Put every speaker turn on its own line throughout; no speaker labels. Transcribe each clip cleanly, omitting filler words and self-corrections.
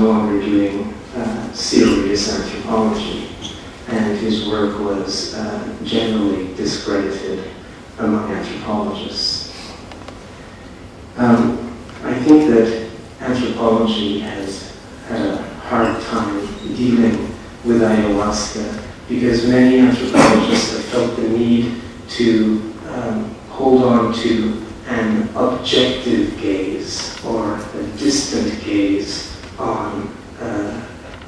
no longer doing serious anthropology, and his work was generally discredited among anthropologists. I think that anthropology has had a hard time dealing with ayahuasca because many anthropologists have felt the need to hold on to an objective gaze or a distant gaze on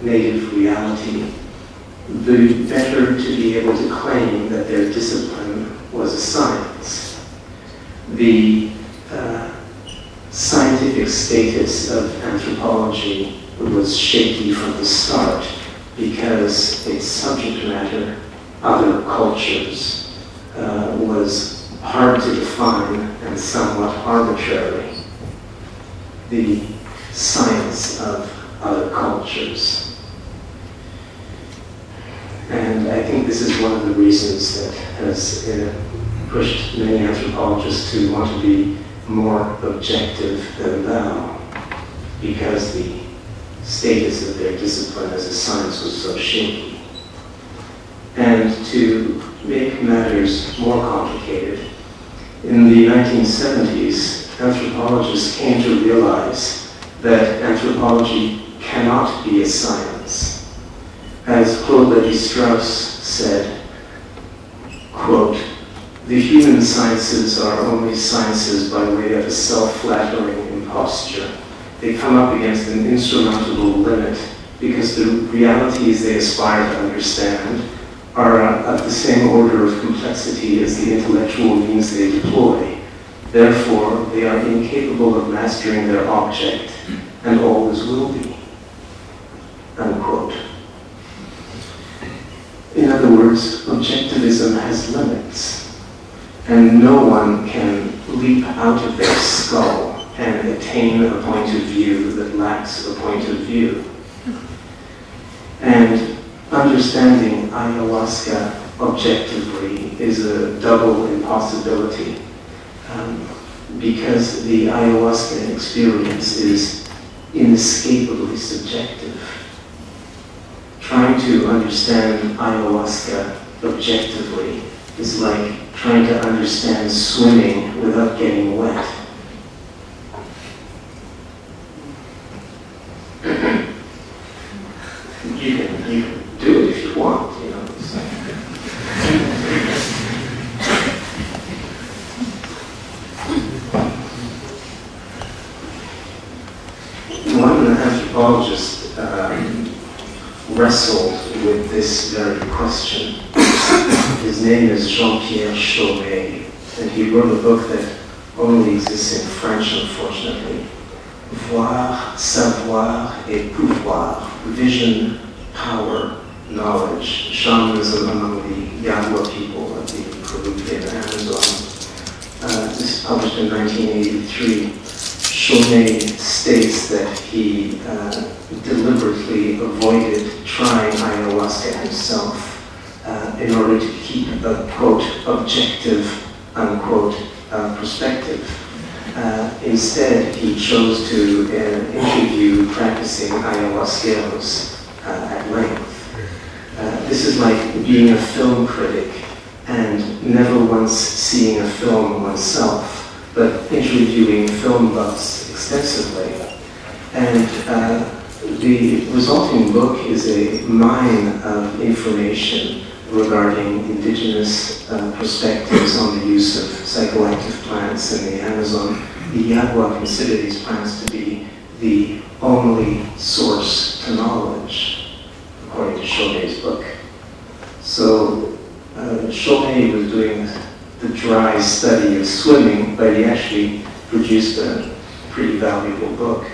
native reality. The better to be able to claim that their discipline was a science. The scientific status of anthropology was shaky from the start because its subject matter, other cultures, was hard to define and somewhat arbitrary. The science of other cultures. And I think this is one of the reasons that has pushed many anthropologists to want to be more objective than thou, because the status of their discipline as a science was so shaky. And to make matters more complicated, in the 1970s, anthropologists came to realize that anthropology cannot be a science. As Claude Lévi-Strauss said, quote, "The human sciences are only sciences by way of a self-flattering imposture. They come up against an insurmountable limit because the realities they aspire to understand are of the same order of complexity as the intellectual means they deploy. Therefore, they are incapable of mastering their object, and always will be." Unquote. In other words, objectivism has limits. And no one can leap out of their skull and attain a point of view that lacks a point of view. And understanding ayahuasca objectively is a double impossibility because the ayahuasca experience is inescapably subjective. Trying to understand ayahuasca objectively is like trying to understand swimming without getting wet. You can do it if you want, you know. One anthropologist wrestled with this very question. His name is Jean-Pierre Chaumet, and he wrote a book that only exists in French, unfortunately. Voir, savoir, et pouvoir. Vision, power, knowledge. Shamanism among the Yagua people of the Peruvian Amazon. This is published in 1983. Chaumet states that he deliberately avoided trying ayahuasca himself in order to keep a, quote, objective, unquote, perspective. Instead, he chose to interview practicing ayahuasqueros at length. This is like being a film critic and never once seeing a film oneself, but interviewing film buffs extensively. And the resulting book is a mine of information regarding indigenous perspectives on the use of psychoactive plants in the Amazon. The Yagua consider these plants to be the only source to knowledge, according to Chaumet's book. So Chaumet was doing the dry study of swimming, but he actually produced a pretty valuable book.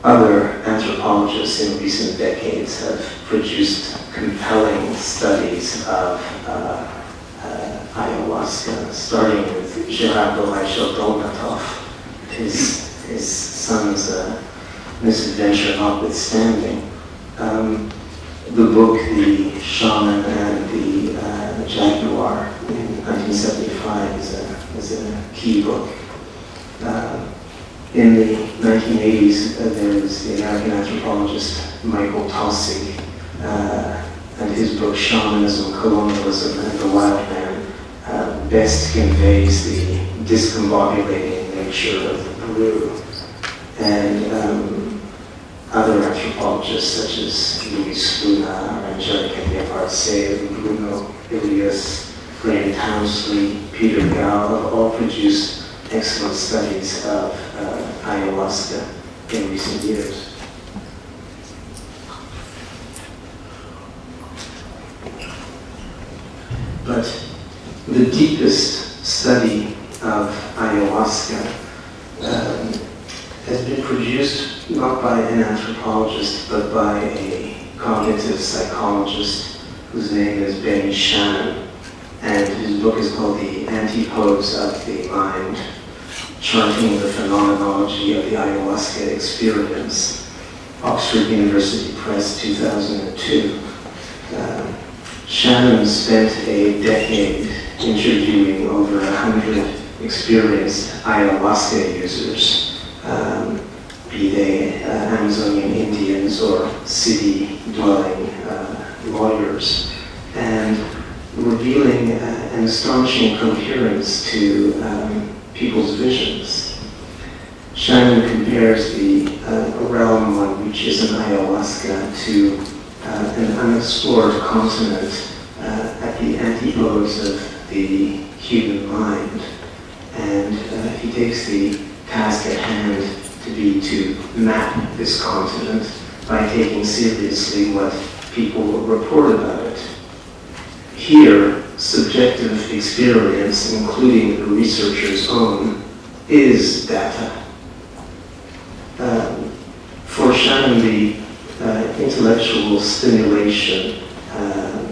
Other anthropologists in recent decades have produced compelling studies of ayahuasca, starting with Gerardo Dolmatov, his son's misadventure notwithstanding. The book, The Shaman and the Jaguar, in 1975 is a key book. In the 1980s, there was the American anthropologist Michael Taussig, and his book Shamanism, Colonialism, and the Wild Man best conveys the discombobulating nature of the Peru. And other anthropologists such as Luis Luna, Angelica Part6, Bruno Ilias, Graham Townsley, Peter Gao have all produced excellent studies of ayahuasca in recent years. But the deepest study of ayahuasca has been produced not by an anthropologist, but by a cognitive psychologist whose name is Benny Shannon, and his book is called The Antipodes of the Mind, Charting the Phenomenology of the Ayahuasca Experience, Oxford University Press, 2002. Shannon spent a decade interviewing over 100 experienced ayahuasca users, be they Amazonian Indians or city-dwelling lawyers, and revealing an astonishing coherence to people's visions. Shannon compares the realm one reaches in ayahuasca to an unexplored continent at the antipodes of the human mind. And he takes the task at hand to be to map this continent by taking seriously what people report about it. Here, subjective experience, including the researcher's own, is data. For Shannon, the intellectual stimulation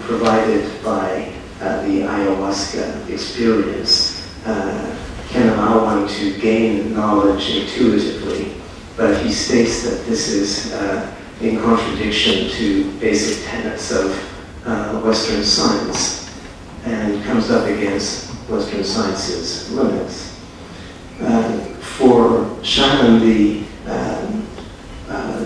provided by the ayahuasca experience can allow one to gain knowledge intuitively, but he states that this is in contradiction to basic tenets of Western science and comes up against Western science's limits. For Shannon, the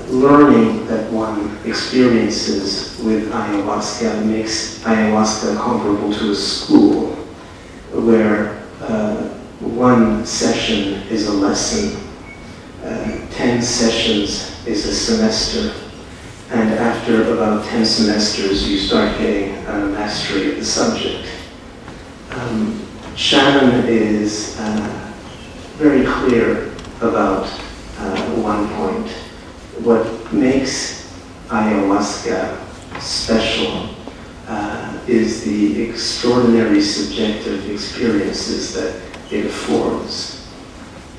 learning that one experiences with ayahuasca makes ayahuasca comparable to a school, where one session is a lesson, 10 sessions is a semester, and after about 10 semesters you start getting a mastery of the subject. Shannon is very clear about one point. What makes ayahuasca special is the extraordinary subjective experiences that it affords.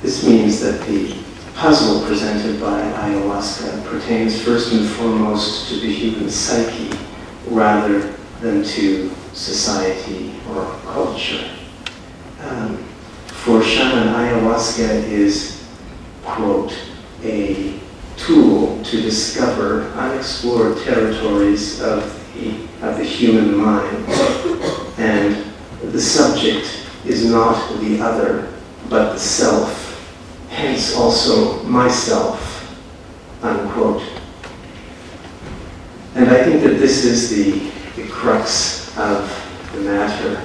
This means that the puzzle presented by ayahuasca pertains first and foremost to the human psyche rather than to society or culture. For Shannon, ayahuasca is, quote, a tool to discover unexplored territories of the human mind, and the subject is not the other, but the self, hence also myself, unquote. And I think that this is the crux of the matter.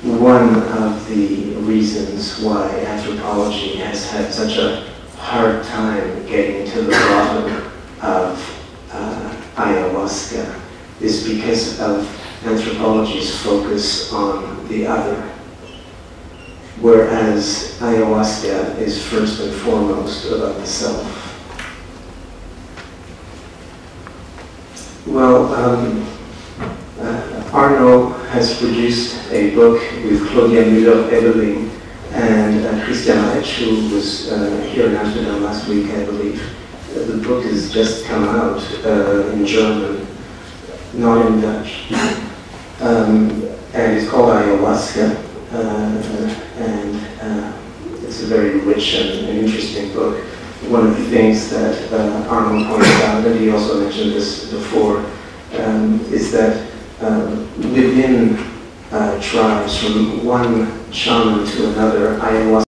One of the reasons why anthropology has had such a hard time getting to the bottom of ayahuasca is because of anthropology's focus on the other, whereas ayahuasca is first and foremost about the self. Well, Arno has produced a book with Claudia Müller-Ebeling and Christiana Etsch, who was here in Amsterdam last week, I believe. The book has just come out in German, not in Dutch. And it's called Ayahuasca, and it's a very rich and interesting book. One of the things that Arno pointed out, and he also mentioned this before, is that within tribes, from one shaman to another, ayahuasca